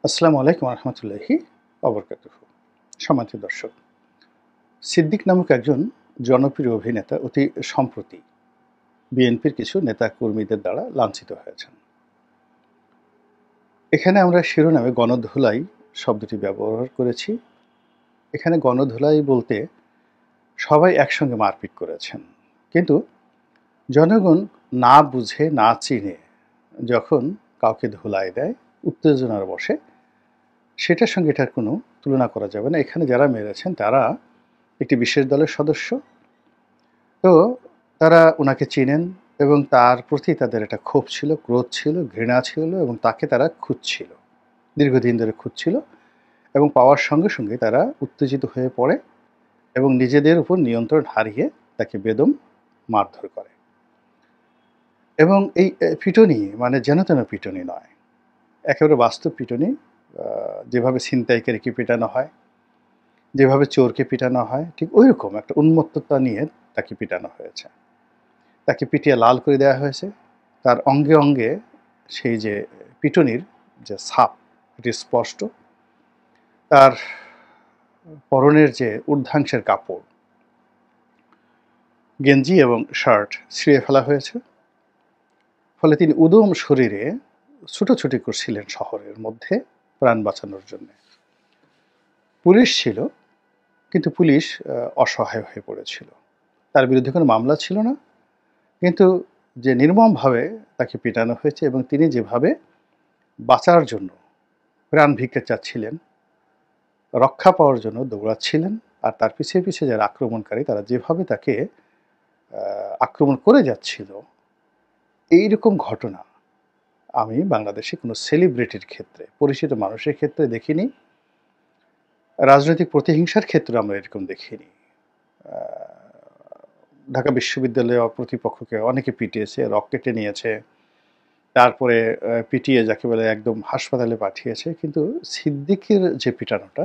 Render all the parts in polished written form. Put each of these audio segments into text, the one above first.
আসসালামু আলাইকুম রহমতুল্লাহি অবরকাতুহু। সম্মানিত দর্শক, সিদ্দিক নামক একজন জনপ্রিয় অভিনেতা অতি সম্প্রতি বিএনপির কিছু নেতা কর্মীদের দ্বারা লাঞ্ছিত হয়েছেন। এখানে আমরা শিরোনামে গণধোলাই শব্দটি ব্যবহার করেছি। এখানে গণধোলাই বলতে সবাই একসঙ্গে মারপিট করেছেন, কিন্তু জনগণ না বুঝে না চিনে যখন কাউকে ধোলাই দেয়, উত্তেজনার বশে, সেটার সঙ্গে এটার কোনো তুলনা করা যাবে না। এখানে যারা মেরেছেন তারা একটি বিশেষ দলের সদস্য। তো তারা উনাকে চিনেন এবং তার প্রতি তাদের একটা ক্ষোভ ছিল, ক্রোধ ছিল, ঘৃণা ছিল এবং তাকে তারা খুঁজছিল। দীর্ঘদিন ধরে খুঁজছিল এবং পাওয়ার সঙ্গে সঙ্গে তারা উত্তেজিত হয়ে পড়ে এবং নিজেদের উপর নিয়ন্ত্রণ হারিয়ে তাকে বেদম মারধর করে। এবং এই পিটুনি মানে যেন তেন পিটুনি নয়, একেবারে বাস্তব পিটুনি। যেভাবে ছিনতাইকারীকে পিটানো হয়, যেভাবে চোরকে পিটানো হয়, ঠিক ওইরকম একটা উন্মত্ততা নিয়ে তাকে পিটানো হয়েছে। তাকে পিটিয়ে লাল করে দেওয়া হয়েছে। তার অঙ্গে অঙ্গে সেই যে পিটুনির যে ছাপ, এটি স্পষ্ট। তার পরনের যে ঊর্ধ্বাংশের কাপড়, গেঞ্জি এবং শার্ট ছিঁড়ে ফেলা হয়েছে। ফলে তিনি উদম শরীরে ছুটোছুটি করছিলেন শহরের মধ্যে প্রাণ বাঁচানোর জন্য। পুলিশ ছিল, কিন্তু পুলিশ অসহায় হয়ে পড়েছিল। তার বিরুদ্ধে কোনো মামলা ছিল না, কিন্তু যে নির্মমভাবে তাকে পিটানো হয়েছে এবং তিনি যেভাবে বাঁচার জন্য প্রাণ ভিক্ষা চাচ্ছিলেন, রক্ষা পাওয়ার জন্য দৌড়াচ্ছিলেন, আর তার পিছিয়ে পিছিয়ে যারা আক্রমণকারী তারা যেভাবে তাকে আক্রমণ করে যাচ্ছিল, এইরকম ঘটনা আমি বাংলাদেশে কোনো সেলিব্রিটির ক্ষেত্রে, পরিচিত মানুষের ক্ষেত্রে দেখিনি। রাজনৈতিক প্রতিহিংসার ক্ষেত্রে আমরা এরকম দেখিনি। ঢাকা বিশ্ববিদ্যালয় প্রতিপক্ষকে অনেকে পিটিয়েছে, রক কেটে নিয়েছে, তারপরে পিটিয়ে যাকে বলে একদম হাসপাতালে পাঠিয়েছে। কিন্তু সিদ্দিকের যে পিটানোটা,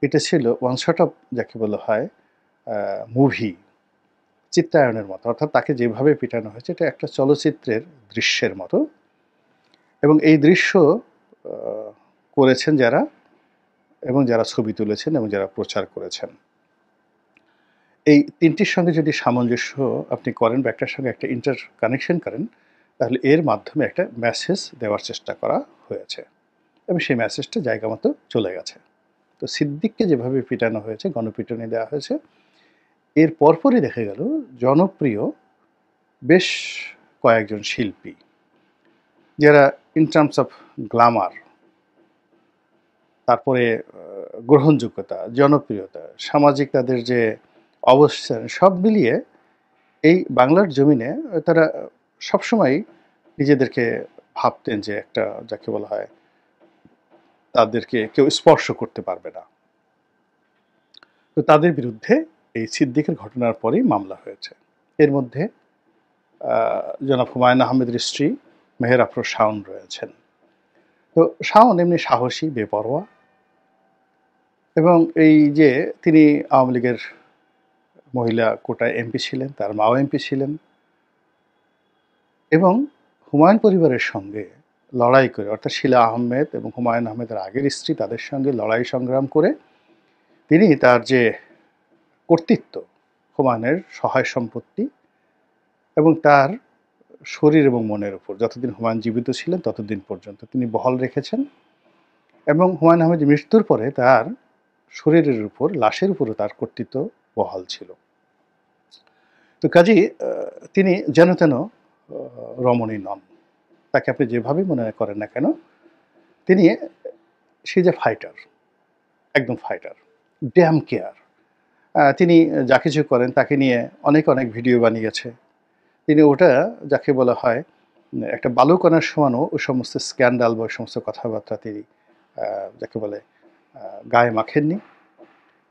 এটা ছিল ওয়ান শট অফ, যাকে বলা হয় মুভি, চিত্রায়নের মতো। অর্থাৎ তাকে যেভাবে পিটানো হয়েছে এটা একটা চলচ্চিত্রের দৃশ্যের মতো। এবং এই দৃশ্য করেছেন যারা, এবং যারা ছবি তুলেছেন এবং যারা প্রচার করেছেন, এই তিনটির সঙ্গে যদি সামঞ্জস্য আপনি করেন বা একটার সঙ্গে একটা ইন্টার কানেকশন করেন, তাহলে এর মাধ্যমে একটা মেসেজ দেওয়ার চেষ্টা করা হয়েছে এবং সেই মেসেজটা জায়গা মতো চলে গেছে। তো সিদ্দিককে যেভাবে পিটানো হয়েছে, গণপিটুনি দেওয়া হয়েছে, এর পরপরই দেখা গেল জনপ্রিয় বেশ কয়েকজন শিল্পী, যারা ইন টার্মস অফ গ্ল্যামার, তারপরে গ্রহণযোগ্যতা, জনপ্রিয়তা, সামাজিক তাদের যে অবস্থান, সব মিলিয়ে এই বাংলার জমিনে তারা সবসময় নিজেদেরকে ভাবতেন যে একটা, যাকে বলা হয়, তাদেরকে কেউ স্পর্শ করতে পারবে না। তো তাদের বিরুদ্ধে এই সিদ্দিকের ঘটনার পরেই মামলা হয়েছে। এর মধ্যে জনাব হুমায়ুন আহমেদের স্ত্রী মেহের আফরোজ শাওন রয়েছেন। তো শাওন এমনি সাহসী, বেপরোয়া, এবং এই যে তিনি আওয়ামী লীগের মহিলা কোটায় এমপি ছিলেন, তার মাও এমপি ছিলেন, এবং হুমায়ুন পরিবারের সঙ্গে লড়াই করে, অর্থাৎ শিলা আহমেদ এবং হুমায়ুন আহমেদের আগের স্ত্রী, তাদের সঙ্গে লড়াই সংগ্রাম করে তিনি তার যে কর্তৃত্ব, হুমায়ুনের সহায় সম্পত্তি এবং তার শরীর এবং মনের উপর যতদিন হুমায়ুন জীবিত ছিলেন ততদিন পর্যন্ত তিনি বহাল রেখেছেন। এবং হুমায়ুন আহমেদের মৃত্যুর পরে তার শরীরের উপর, লাশের উপরও তার কর্তৃত্ব বহাল ছিল। তো কাজেই তিনি যেন তেন রমণী নন। তাকে আপনি যেভাবে মনে করেন না কেন, তিনি সে যে ফাইটার, একদম ফাইটার, ড্যাম কেয়ার। তিনি যা কিছু করেন তাকে নিয়ে অনেক অনেক ভিডিও বানিয়েছে। তিনি ওটা, যাকে বলা হয়, একটা বালুকণার সমানও ওই সমস্ত স্ক্যান্ডাল বা ওই সমস্ত কথাবার্তা তিনি, যাকে বলে, গায়ে মাখেননি।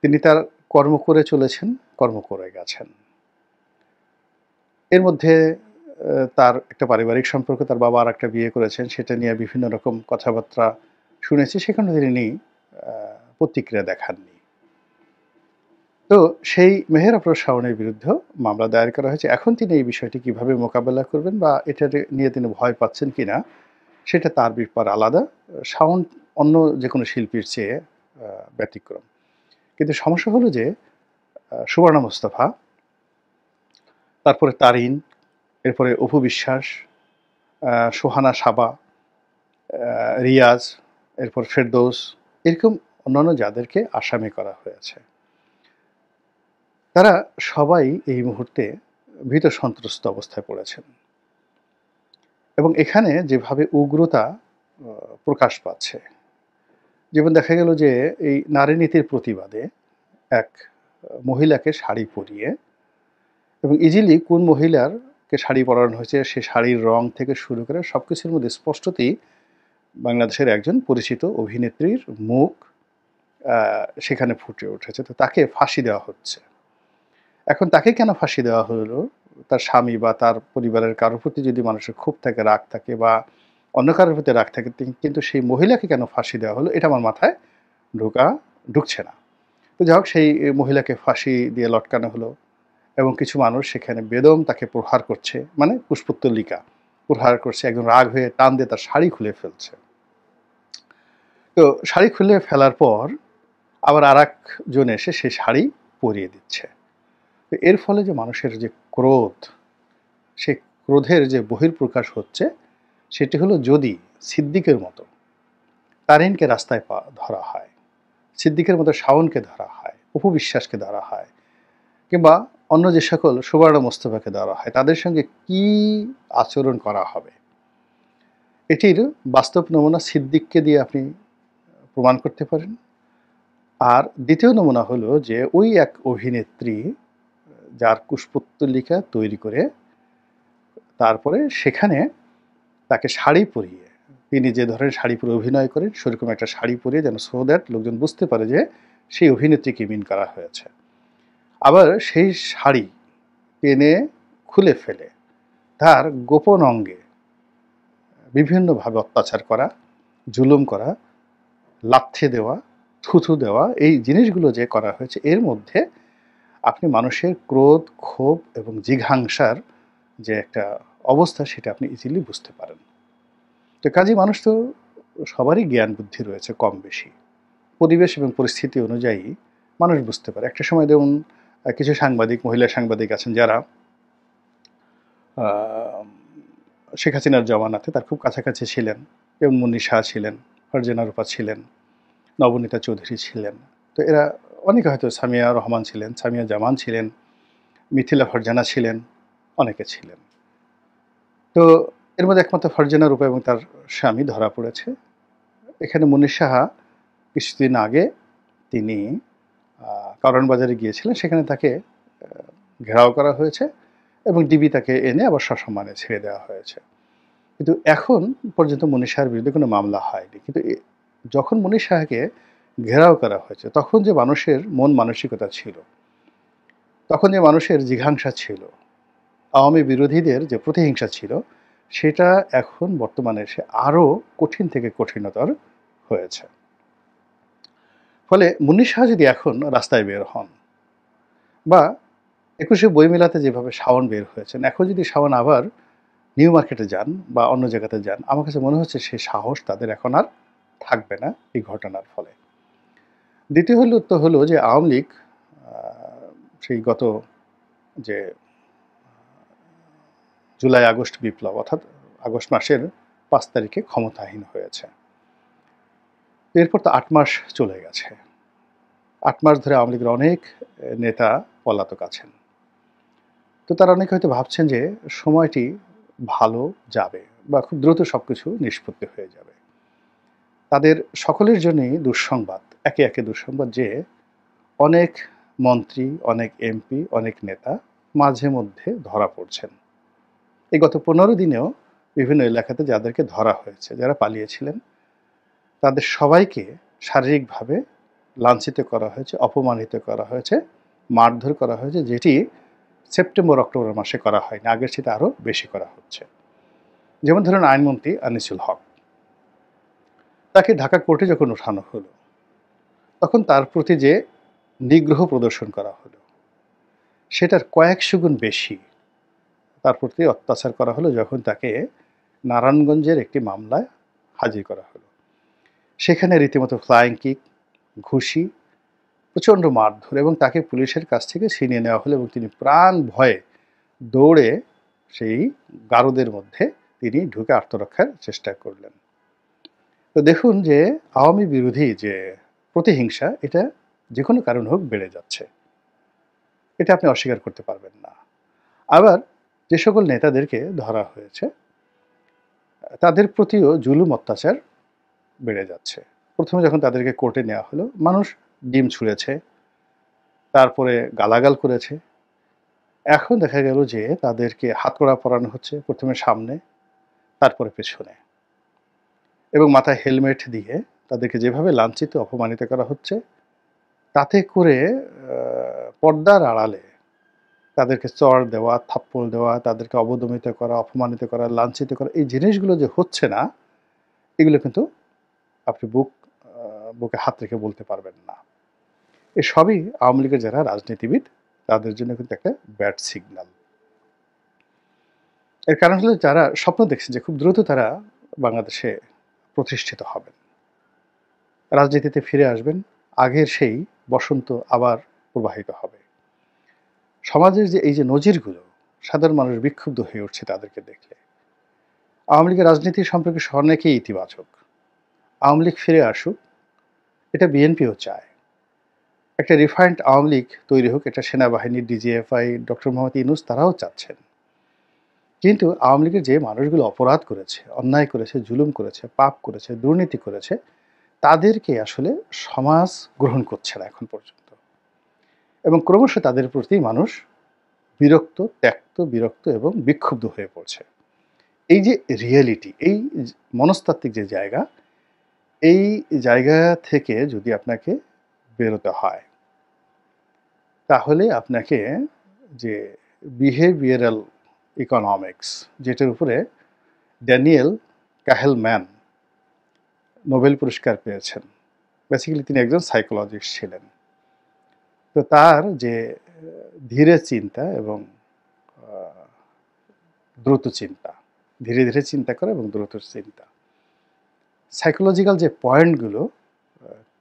তিনি তার কর্ম করে চলেছেন, কর্ম করে গেছেন। এর মধ্যে তার একটা পারিবারিক সম্পর্ক, তার বাবা আর একটা বিয়ে করেছেন, সেটা নিয়ে বিভিন্ন রকম কথাবার্তা শুনেছি, সেখানে তিনি প্রতিক্রিয়া দেখাননি। তো সেই মেহের আফরোজ শাওনের বিরুদ্ধেও মামলা দায়ের করা হয়েছে। এখন তিনি এই বিষয়টি কিভাবে মোকাবেলা করবেন বা এটা নিয়ে তিনি ভয় পাচ্ছেন কিনা, সেটা তার ব্যাপার আলাদা। শাওন অন্য যে কোনো শিল্পীর চেয়ে ব্যতিক্রম। কিন্তু সমস্যা হলো যে সুবর্ণা মোস্তফা, তারপরে তারিন, এরপরে অপু বিশ্বাস, সোহানা সাবা, রিয়াজ, এরপর ফেরদৌস, এরকম অন্যান্য যাদেরকে আসামি করা হয়েছে, তারা সবাই এই মুহূর্তে ভীত সন্ত্রস্ত অবস্থায় পড়েছেন। এবং এখানে যেভাবে উগ্রতা প্রকাশ পাচ্ছে, যেমন দেখা গেল যে এই নারী নীতির প্রতিবাদে এক মহিলাকে শাড়ি পরিয়ে, এবং ইজিলি কোন মহিলারকে শাড়ি পরানো হয়েছে সে শাড়ির রং থেকে শুরু করে সব কিছুর মধ্যে স্পষ্টতই বাংলাদেশের একজন পরিচিত অভিনেত্রীর মুখ সেখানে ফুটে উঠেছে। তো তাকে ফাঁসি দেওয়া হচ্ছে। এখন তাকে কেন ফাঁসি দেওয়া হলো? তার স্বামী বা তার পরিবারের কারোর প্রতি যদি মানুষের ক্ষোভ থাকে, রাগ থাকে, বা অন্য কারোর প্রতি রাগ থাকে, কিন্তু সেই মহিলাকে কেন ফাঁসি দেওয়া হলো এটা আমার মাথায় ঢুকছে না। তো যাই হোক, সেই মহিলাকে ফাঁসি দিয়ে লটকানো হলো, এবং কিছু মানুষ সেখানে বেদম তাকে প্রহার করছে, মানে কুশপুত্তলিকা প্রহার করছে, একদম রাগ হয়ে টান দিয়ে তার শাড়ি খুলে ফেলছে। তো শাড়ি খুলে ফেলার পর আবার আর একজন এসে সেই শাড়ি পরিয়ে দিচ্ছে। তো এর ফলে যে মানুষের যে ক্রোধ, সেই ক্রোধের যে বহিঃপ্রকাশ হচ্ছে, সেটি হলো যদি সিদ্দিকের মতো তারিনকে রাস্তায় ধরা হয়, সিদ্দিকের মতো শাওনকে ধরা হয়, অপু বিশ্বাসকে ধরা হয়, কিংবা অন্য যে সকল সুবর্ণা মোস্তফাকে ধরা হয়, তাদের সঙ্গে কি আচরণ করা হবে, এটির বাস্তব নমুনা সিদ্দিককে দিয়ে আপনি প্রমাণ করতে পারেন। আর দ্বিতীয় নমুনা হলো যে ওই এক অভিনেত্রী যার কুশপুত্তলিকা তৈরি করে তারপরে সেখানে তাকে শাড়ি পরিয়ে, তিনি যে ধরনের শাড়ি পরে অভিনয় করেন সেরকম একটা শাড়ি পরিয়ে, যেন সো দ্যাট লোকজন বুঝতে পারে যে সেই অভিনেত্রীকে মিন করা হয়েছে। আবার সেই শাড়ি টেনে খুলে ফেলে তার গোপন অঙ্গে বিভিন্নভাবে অত্যাচার করা, জুলুম করা, লাথি দেওয়া, থুথু দেওয়া, এই জিনিসগুলো যে করা হয়েছে, এর মধ্যে আপনি মানুষের ক্রোধ, ক্ষোভ এবং জিঘাংসার যে একটা অবস্থা, সেটা আপনি ইজিলি বুঝতে পারেন। তো কাজেই মানুষ তো সবারই জ্ঞান বুদ্ধি রয়েছে কম বেশি, পরিবেশ এবং পরিস্থিতি অনুযায়ী মানুষ বুঝতে পারে। একটা সময় যেমন কিছু সাংবাদিক, মহিলা সাংবাদিক আছেন যারা শেখ হাসিনার জমানাতে তার খুব কাছাকাছি ছিলেন, যেমন মুন্নি শাহ ছিলেন, ফারজানা রূপা ছিলেন, নবনীতা চৌধুরী ছিলেন। তো এরা অনেকে, হয়তো সামিয়া রহমান ছিলেন, সামিয়া জামান ছিলেন, মিথিলা ফারজানা ছিলেন, অনেকে ছিলেন। তো এর মধ্যে একমাত্র ফারজানা রূপা এবং তার স্বামী ধরা পড়েছে। এখানে মুন্নি সাহা কিছুদিন আগে তিনি কারণ বাজারে গিয়েছিলেন, সেখানে তাকে ঘেরাও করা হয়েছে এবং ডিবি তাকে এনে আবার সসম্মানে ছেড়ে দেওয়া হয়েছে। কিন্তু এখন পর্যন্ত মুন্নি সাহার বিরুদ্ধে কোনো মামলা হয়নি। কিন্তু যখন মুন্নি সাহাকে ঘেরাও করা হয়েছে, তখন যে মানুষের মন মানসিকতা ছিল, তখন যে মানুষের জিঘাংসা ছিল, আওয়ামী বিরোধীদের যে প্রতিহিংসা ছিল, সেটা এখন বর্তমানে এসে আরও কঠিন থেকে কঠিনতর হয়েছে। ফলে মুন্নি সাহা যদি এখন রাস্তায় বের হন, বা ২১শে বইমেলাতে যেভাবে শাওন বের হয়েছেন, এখন যদি শাওন আবার নিউ মার্কেটে যান বা অন্য জায়গাতে যান, আমার কাছে মনে হচ্ছে সেই সাহস তাদের এখন আর থাকবে না এই ঘটনার ফলে। দ্বিতীয় হলো যে আওয়ামী লীগ সেই গত যে জুলাই আগস্ট বিপ্লব, অর্থাৎ আগস্ট মাসের ৫ তারিখে ক্ষমতাহীন হয়েছে। এরপর তো ৮ মাস চলে গেছে। ৮ মাস ধরে আওয়ামী লীগের অনেক নেতা পলাতক আছেন। তো তারা অনেকে হয়তো ভাবছেন যে সময়টি ভালো যাবে বা খুব দ্রুত সব কিছু নিষ্পত্তি হয়ে যাবে। তাদের সকলের জন্যই দুঃসংবাদ, একে একে দুঃসংবাদ, যে অনেক মন্ত্রী, অনেক এমপি, অনেক নেতা মাঝে মধ্যে ধরা পড়ছেন। এই গত ১৫ দিনেও বিভিন্ন এলাকাতে যাদেরকে ধরা হয়েছে, যারা পালিয়েছিলেন, তাদের সবাইকে শারীরিকভাবে লাঞ্ছিত করা হয়েছে, অপমানিত করা হয়েছে, মারধর করা হয়েছে, যেটি সেপ্টেম্বর অক্টোবর মাসে করা হয়নি, আগের চেয়ে আরও বেশি করা হচ্ছে। যেমন ধরুন আইনমন্ত্রী আনিসুল হক, তাকে ঢাকা কোর্টে যখন ওঠানো হলো, তখন তার প্রতি যে নিগ্রহ প্রদর্শন করা হলো, সেটার কয়েকশো গুণ বেশি তার প্রতি অত্যাচার করা হলো যখন তাকে নারায়ণগঞ্জের একটি মামলায় হাজির করা হলো। সেখানে রীতিমতো ফ্লাইং কিক, ঘুষি, প্রচণ্ড মারধর এবং তাকে পুলিশের কাছ থেকে ছিনিয়ে নেওয়া হলো এবং তিনি প্রাণ ভয়ে দৌড়ে সেই গারদের মধ্যে তিনি ঢুকে আত্মরক্ষার চেষ্টা করলেন। তো দেখুন যে আওয়ামী বিরোধী যে প্রতিহিংসা এটা যে কোনো কারণ হোক বেড়ে যাচ্ছে, এটা আপনি অস্বীকার করতে পারবেন না। আবার যে সকল নেতাদেরকে ধরা হয়েছে তাদের প্রতিও জুলুম অত্যাচার বেড়ে যাচ্ছে। প্রথমে যখন তাদেরকে কোর্টে নেওয়া হলো মানুষ ডিম ছুঁড়েছে, তারপরে গালাগাল করেছে। এখন দেখা গেল যে তাদেরকে হাতকড়া পরানো হচ্ছে, প্রথমে সামনে তারপরে পেছনে, এবং মাথায় হেলমেট দিয়ে তাদেরকে যেভাবে লাঞ্ছিত অপমানিত করা হচ্ছে, তাতে করে পর্দার আড়ালে তাদেরকে চড় দেওয়া, থাপ্পড় দেওয়া, তাদেরকে অবদমিত করা, অপমানিত করা, লাঞ্ছিত করা, এই জিনিসগুলো যে হচ্ছে না, এগুলো কিন্তু আপনি বুকে হাত রেখে বলতে পারবেন না। এসবই আওয়ামী লীগের যারা রাজনীতিবিদ তাদের জন্য কিন্তু একটা ব্যাড সিগন্যাল। এর কারণ হলো যারা স্বপ্ন দেখছে যে খুব দ্রুত তারা বাংলাদেশে প্রতিষ্ঠিত হবেন, রাজনীতিতে ফিরে আসবেন, আগের সেই বসন্ত আবার প্রবাহিত হবে। সমাজের যে এই যে নজিরগুলো, সাধারণ মানুষ বিক্ষুব্ধ হয়ে উঠছে তাদেরকে দেখলে। আওয়ামী লীগের রাজনীতি সম্পর্কে অনেকেই ইতিবাচক। আওয়ামী লীগ ফিরে আসুক, এটা বিএনপিও চায়। একটা রিফাইন্ড আওয়ামী লীগ তৈরি হোক, এটা সেনাবাহিনী, ডিজিএফআই, ডক্টর মোহাম্মদ ইউনূস তারাও চাচ্ছেন। কিন্তু আওয়ামী লীগের যে মানুষগুলো অপরাধ করেছে, অন্যায় করেছে, জুলুম করেছে, পাপ করেছে, দুর্নীতি করেছে, তাদেরকে আসলে সমাজ গ্রহণ করছে না এখন পর্যন্ত, এবং ক্রমশ তাদের প্রতি মানুষ বিরক্ত এবং বিক্ষুব্ধ হয়ে পড়ছে। এই যে রিয়েলিটি, এই মনস্তাত্ত্বিক যে জায়গা, এই জায়গা থেকে যদি আপনাকে বেরোতে হয়, তাহলে আপনাকে যে বিহেভিয়ারাল ইকোনমিক্স, যেটার উপরে ড্যানিয়েল কাহেলম্যান নোবেল পুরস্কার পেয়েছেন, বেসিক্যালি তিনি একজন সাইকোলজিস্ট ছিলেন। তো তার যে ধীরে চিন্তা এবং দ্রুত চিন্তা, ধীরে ধীরে চিন্তা করা এবং দ্রুত চিন্তা, সাইকোলজিক্যাল যে পয়েন্টগুলো,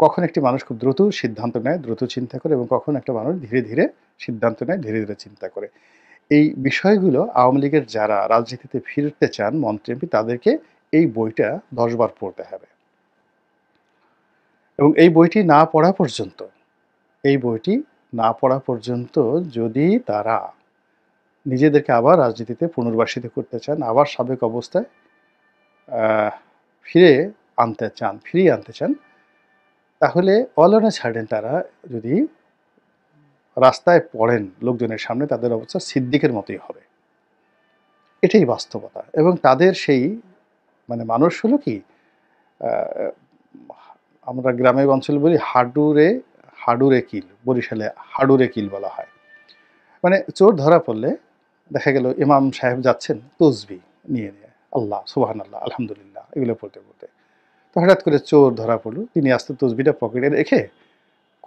কখন একটি মানুষ খুব দ্রুত সিদ্ধান্ত নেয়, দ্রুত চিন্তা করে, এবং কখন একটা মানুষ ধীরে ধীরে সিদ্ধান্ত নেয়, ধীরে ধীরে চিন্তা করে, এই বিষয়গুলো আওয়ামী লীগের যারা রাজনীতিতে ফিরতে চান মন্ত্রী এমপি, তাদেরকে এই বইটা 10 বার পড়তে হবে। এবং এই বইটি না পড়া পর্যন্ত যদি তারা নিজেদেরকে আবার রাজনীতিতে পুনর্বাসিত করতে চান, আবার সাবেক অবস্থায় ফিরিয়ে আনতে চান, তাহলে অল অন এ সার্টেন তারা যদি রাস্তায় পড়েন লোকজনের সামনে, তাদের অবস্থা সিদ্দিকের মতোই হবে। এটাই বাস্তবতা। এবং তাদের সেই মানুষ হলো কি, আমরা গ্রামের অঞ্চলে বলি হাডুরে কিল, বরিশালে হাডুরে কিল বলা হয়। চোর ধরা পড়লে দেখা গেল ইমাম সাহেব যাচ্ছেন তসবি নিয়ে আল্লাহ সুবহানাল্লাহ আলহামদুলিল্লাহ এগুলো পড়তে তো হঠাৎ করে চোর ধরা পড়লো, তিনি আস্তে তসবিটা পকেটে রেখে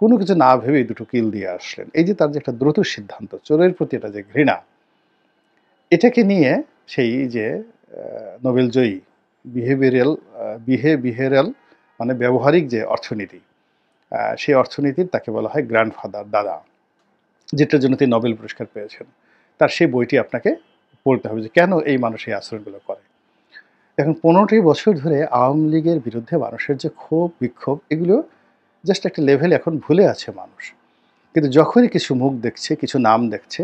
কোনো কিছু না ভেবেই দুটো কিল দিয়ে আসলেন। এই যে তার যে একটা দ্রুত সিদ্ধান্ত, চোরের প্রতি এটা যে ঘৃণা, এটাকে নিয়ে সেই যে নোবেল জয়ী বিহেভিয়ারাল ব্যবহারিক যে অর্থনীতি, সেই অর্থনীতির তাকে বলা হয় গ্র্যান্ডফাদার, দাদা, যেটার জন্য তিনি নোবেল পুরস্কার পেয়েছেন। তার সেই বইটি আপনাকে পড়তে হবে যে কেন এই মানুষ এই আচরণগুলো করে। এখন 15টি বছর ধরে আওয়ামী লীগের বিরুদ্ধে মানুষের যে ক্ষোভ বিক্ষোভ, এগুলো জাস্ট একটা লেভেলে এখন ভুলে আছে মানুষ। কিন্তু যখনই কিছু মুখ দেখছে, কিছু নাম দেখছে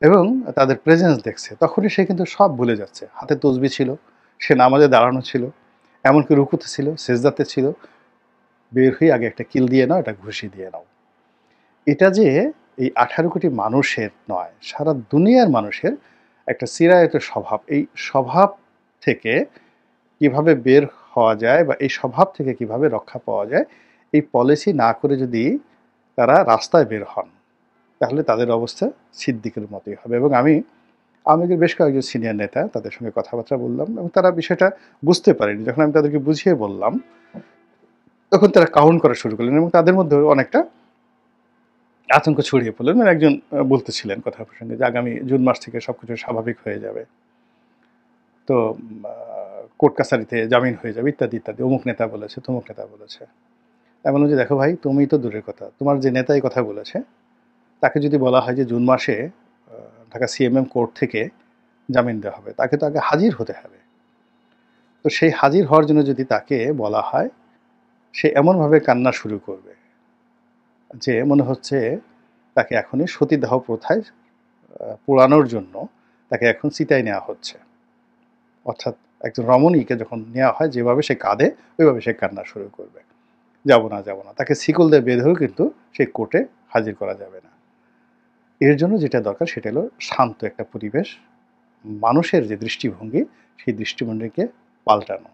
এবং তাদের প্রেজেন্স দেখছে, তখনই সে কিন্তু সব ভুলে যাচ্ছে। হাতে তসবি ছিল, সে নামাজে দাঁড়ানো ছিল, এমনকি রুকুতে ছিল, সেজদাতে ছিল, বের হয়ে আগে একটা কিল দিয়ে নাও, এটা ঘুষি দিয়ে নাও। এটা যে এই 18 কোটি মানুষের নয়, সারা দুনিয়ার মানুষের একটা চিরায়ত স্বভাব। এই স্বভাব থেকে কিভাবে বের হওয়া যায় বা এই স্বভাব থেকে কিভাবে রক্ষা পাওয়া যায়, এই পলিসি না করে যদি তারা রাস্তায় বের হন, তাহলে তাদের অবস্থা সিদ্দিকের মতোই হবে। এবং আমি লীগের বেশ কয়েকজন সিনিয়র নেতা, তাদের সঙ্গে কথাবার্তা বললাম এবং তারা বিষয়টা বুঝতে পারেনি। যখন আমি তাদেরকে বুঝিয়ে বললাম, তখন তারা কাউন্ট করা শুরু করলেন এবং তাদের মধ্যে অনেকটা আতঙ্ক ছড়িয়ে পড়লেন। একজন বলতেছিলেন কথা প্রসঙ্গে যে আগামী জুন মাস থেকে সবকিছু স্বাভাবিক হয়ে যাবে। তো কোর্ট কাছারিতে জামিন হয়ে যাবে ইত্যাদি ইত্যাদি, অমুক নেতা বলেছে, তমুক নেতা বলেছে। আমি বললাম যে দেখো ভাই, তুমি তো দূরের কথা, তোমার যে নেতা এই কথা বলেছে তাকে যদি বলা হয় যে জুন মাসে ঢাকা সিএমএম কোর্ট থেকে জামিন দেওয়া হবে, তাকে তো আগে হাজির হতে হবে। তো সেই হাজির হওয়ার জন্য যদি তাকে বলা হয়, সে এমনভাবে কান্না শুরু করবে যে মনে হচ্ছে তাকে এখনই সতীদাহ প্রথায় পোড়ানোর জন্য তাকে এখন চিতায় নেওয়া হচ্ছে। অর্থাৎ একজন রমণীকে যখন নেওয়া হয় যেভাবে সে কাঁদে, ওইভাবে সে কান্না শুরু করবে, যাব না যাব না। তাকে শিকল দিয়ে বেঁধেও কিন্তু সেই কোর্টে হাজির করা যাবে না। এর জন্য যেটা দরকার সেটা হলো শান্ত একটা পরিবেশ, মানুষের যে দৃষ্টিভঙ্গি সেই দৃষ্টিভঙ্গিকে পাল্টানো।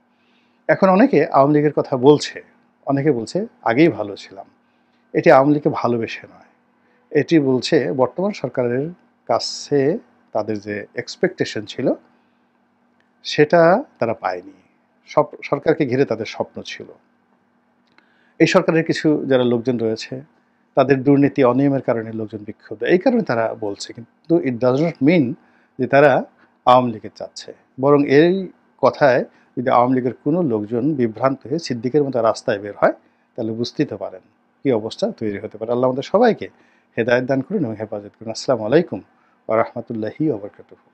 এখন অনেকে আওয়ামী লীগের কথা বলছে, অনেকে বলছে আগেই ভালো ছিলাম। এটি আওয়ামী লীগকে ভালোবেসে নয়, এটি বলছে বর্তমান সরকারের কাছে তাদের যে এক্সপেকটেশন ছিল সেটা তারা পায়নি। সব সরকারকে ঘিরে তাদের স্বপ্ন ছিল। এই সরকারের কিছু যারা লোকজন রয়েছে তাদের দুর্নীতি অনিয়মের কারণে লোকজন বিক্ষুব্ধ, এই কারণে তারা বলছে। কিন্তু ইট ডাজ নট মিন যে তারা আওয়ামী লীগের চাচ্ছে। বরং এই কথায় যদি আওয়ামী লীগের কোনো লোকজন বিভ্রান্ত হয়ে সিদ্দিকের মতো রাস্তায় বের হয়, তাহলে বুঝতেই তো পারেন কী অবস্থা তৈরি হতে পারে। আল্লাহ আমাদের সবাইকে হেদায়েত দান করুন এবং হেফাজত করুন। আসসালামু আলাইকুম ওয়া রাহমাতুল্লাহি ওয়া বারাকাতুহু।